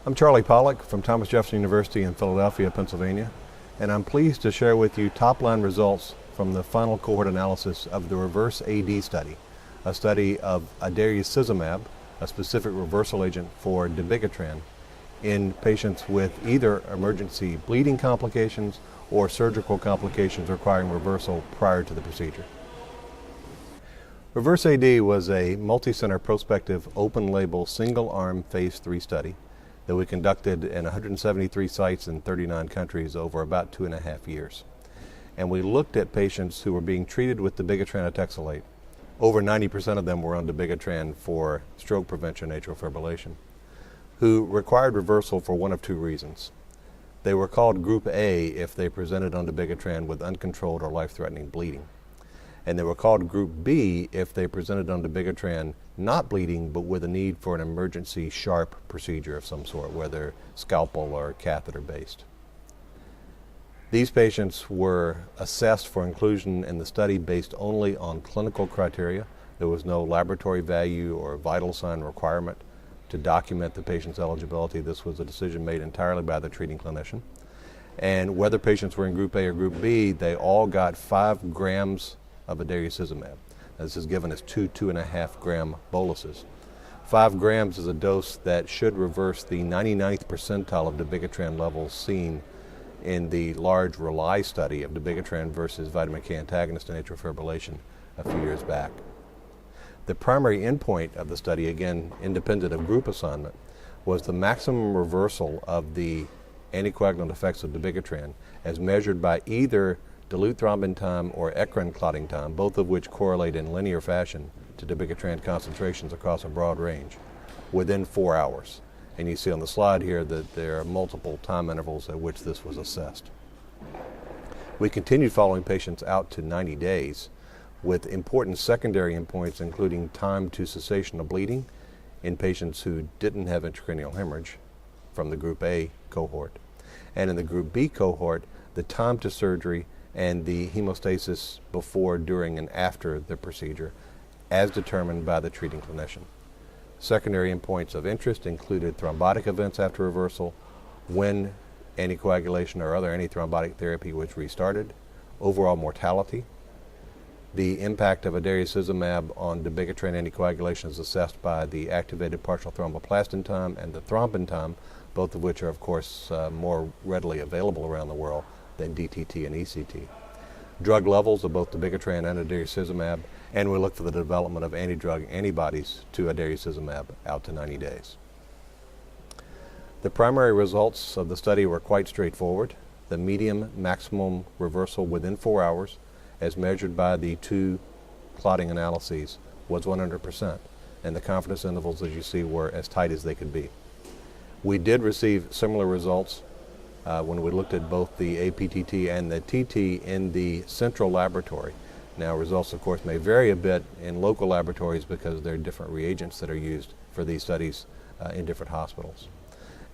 I'm Charlie Pollack from Thomas Jefferson University in Philadelphia, Pennsylvania, and I'm pleased to share with you top-line results from the final cohort analysis of the REVERSE-AD study, a study of adairusizumab, a specific reversal agent for Dabigatran, in patients with either emergency bleeding complications or surgical complications requiring reversal prior to the procedure. REVERSE-AD was a multi-center prospective open-label single-arm phase 3 study that we conducted in 173 sites in 39 countries over about 2.5 years. And we looked at patients who were being treated with Dabigatran etexalate. Over 90% of them were on Dabigatran for stroke prevention, atrial fibrillation, who required reversal for one of two reasons. They were called Group A if they presented on Dabigatran with uncontrolled or life-threatening bleeding. And they were called Group B if they presented on Dabigatran not bleeding but with a need for an emergency sharp procedure of some sort, whether scalpel or catheter based. These patients were assessed for inclusion in the study based only on clinical criteria. There was no laboratory value or vital sign requirement to document the patient's eligibility. This was a decision made entirely by the treating clinician. And whether patients were in Group A or Group B, they all got 5 grams of adairusizumab. This is given as 2.5 gram boluses. 5 grams is a dose that should reverse the 99th percentile of Dabigatran levels seen in the large RELY study of Dabigatran versus vitamin K antagonist in atrial fibrillation a few years back. The primary endpoint of the study, again independent of group assignment, was the maximum reversal of the anticoagulant effects of Dabigatran as measured by either dilute thrombin time or eccrine clotting time, both of which correlate in linear fashion to Dabigatran concentrations across a broad range, within 4 hours. And you see on the slide here that there are multiple time intervals at which this was assessed. We continued following patients out to 90 days with important secondary endpoints including time to cessation of bleeding in patients who didn't have intracranial hemorrhage from the Group A cohort. And in the Group B cohort, the time to surgery and the hemostasis before, during, and after the procedure as determined by the treating clinician. Secondary endpoints of interest included thrombotic events after reversal, when anticoagulation or other antithrombotic therapy was restarted, overall mortality. The impact of adairusizumab on Dabigatran anticoagulation is assessed by the activated partial thromboplastin time and the thrombin time, both of which are, of course, more readily available around the world than DTT and ECT. Drug levels of both Dabigatran and adairusizumab, and we look for the development of antidrug antibodies to adairusizumab out to 90 days. The primary results of the study were quite straightforward. The median maximum reversal within 4 hours, as measured by the 2 clotting analyses, was 100%, and the confidence intervals, as you see, were as tight as they could be. We did receive similar results when we looked at both the APTT and the TT in the central laboratory. Now, results, of course, may vary a bit in local laboratories because there are different reagents that are used for these studies in different hospitals.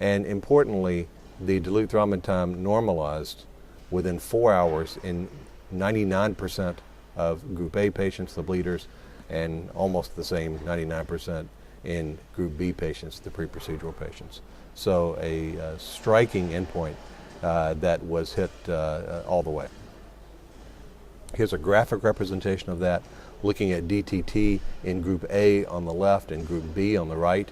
And importantly, the dilute thrombin time normalized within 4 hours in 99% of Group A patients, the bleeders, and almost the same 99% in Group B patients, the pre-procedural patients. So a striking endpoint that was hit all the way. Here's a graphic representation of that, looking at DTT in Group A on the left and Group B on the right,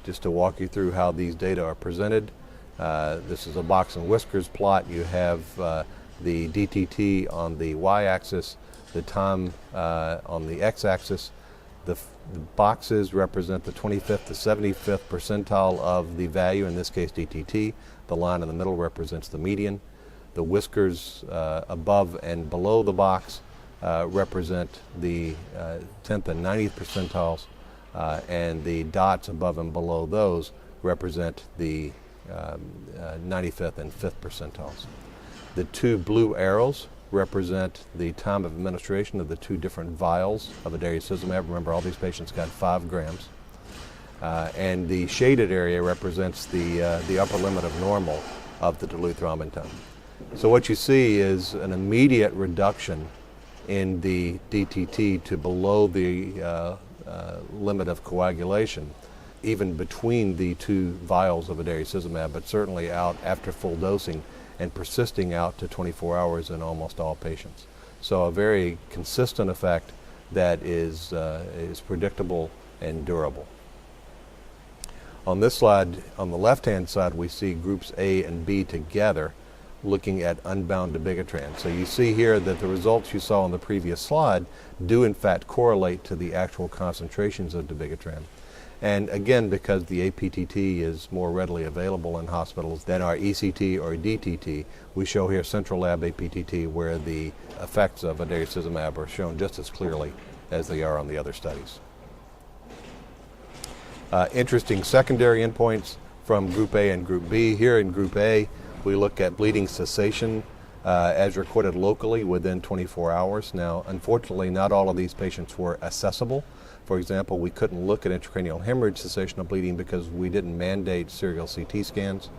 just to walk you through how these data are presented. This is a box and whiskers plot. You have the DTT on the y-axis, the time on the x-axis. The boxes represent the 25th to 75th percentile of the value, in this case DTT. The line in the middle represents the median. The whiskers above and below the box represent the 10th and 90th percentiles, and the dots above and below those represent the 95th and 5th percentiles. The 2 blue arrows represent the time of administration of the 2 different vials of adairusizumab. Remember, all these patients got 5 grams. And the shaded area represents the upper limit of normal of the dilute thrombin time. So what you see is an immediate reduction in the DTT to below the limit of coagulation even between the two vials of adairacizumab, but certainly out after full dosing and persisting out to 24 hours in almost all patients. So a very consistent effect that is predictable and durable. On this slide, on the left-hand side, we see groups A and B together looking at unbound dabigatran. So you see here that the results you saw on the previous slide do in fact correlate to the actual concentrations of dabigatran. And again, because the APTT is more readily available in hospitals than our ECT or DTT, we show here central lab APTT where the effects of adairacizumab are shown just as clearly as they are on the other studies. Interesting secondary endpoints from Group A and Group B. Here in Group A, we look at bleeding cessation as recorded locally within 24 hours. Now, unfortunately, not all of these patients were accessible. For example, we couldn't look at intracranial hemorrhage cessation of bleeding because we didn't mandate serial CT scans.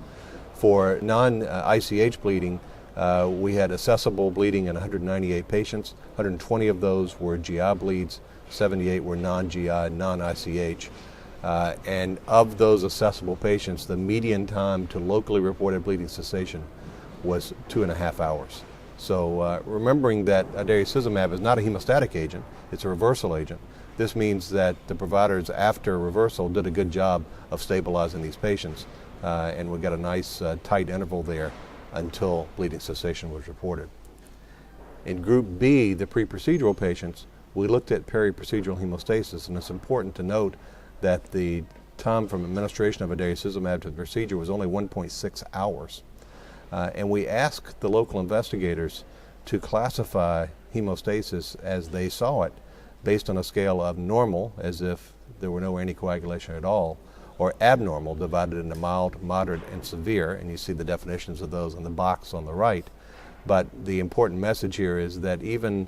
For non-ICH bleeding, we had accessible bleeding in 198 patients. 120 of those were GI bleeds, 78 were non-GI, non-ICH. And of those accessible patients, the median time to locally reported bleeding cessation was 2.5 hours. So remembering that adairacizumab is not a hemostatic agent, it's a reversal agent. This means that the providers after reversal did a good job of stabilizing these patients, and we got a nice tight interval there until bleeding cessation was reported. In Group B, the pre-procedural patients, we looked at peri-procedural hemostasis, and it's important to note that the time from administration of adairacizumab to the procedure was only 1.6 hours. And we asked the local investigators to classify hemostasis as they saw it based on a scale of normal, as if there were no anticoagulation at all, or abnormal, divided into mild, moderate, and severe, and you see the definitions of those in the box on the right. But the important message here is that even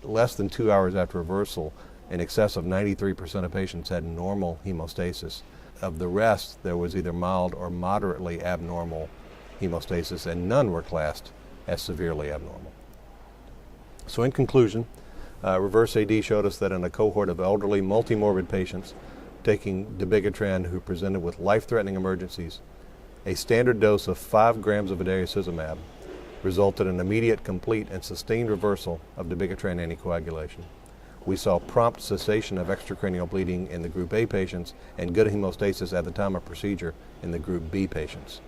less than 2 hours after reversal, in excess of 93% of patients had normal hemostasis. Of the rest, there was either mild or moderately abnormal hemostasis, and none were classed as severely abnormal. So in conclusion, REVERSE-AD showed us that in a cohort of elderly multimorbid patients taking dabigatran who presented with life-threatening emergencies, a standard dose of 5 grams of adairacizumab resulted in immediate, complete, and sustained reversal of dabigatran anticoagulation. We saw prompt cessation of extracranial bleeding in the Group A patients and good hemostasis at the time of procedure in the Group B patients.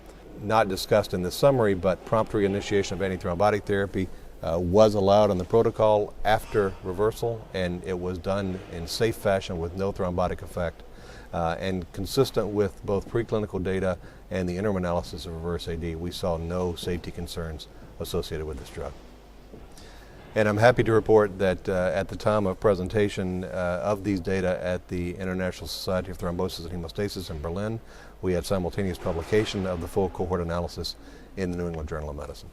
Not discussed in this summary, but prompt reinitiation of antithrombotic therapy was allowed in the protocol after reversal, and it was done in safe fashion with no thrombotic effect, and consistent with both preclinical data and the interim analysis of REVERSE-AD, we saw no safety concerns associated with this drug. And I'm happy to report that at the time of presentation of these data at the International Society of Thrombosis and Hemostasis in Berlin, we had simultaneous publication of the full cohort analysis in the New England Journal of Medicine.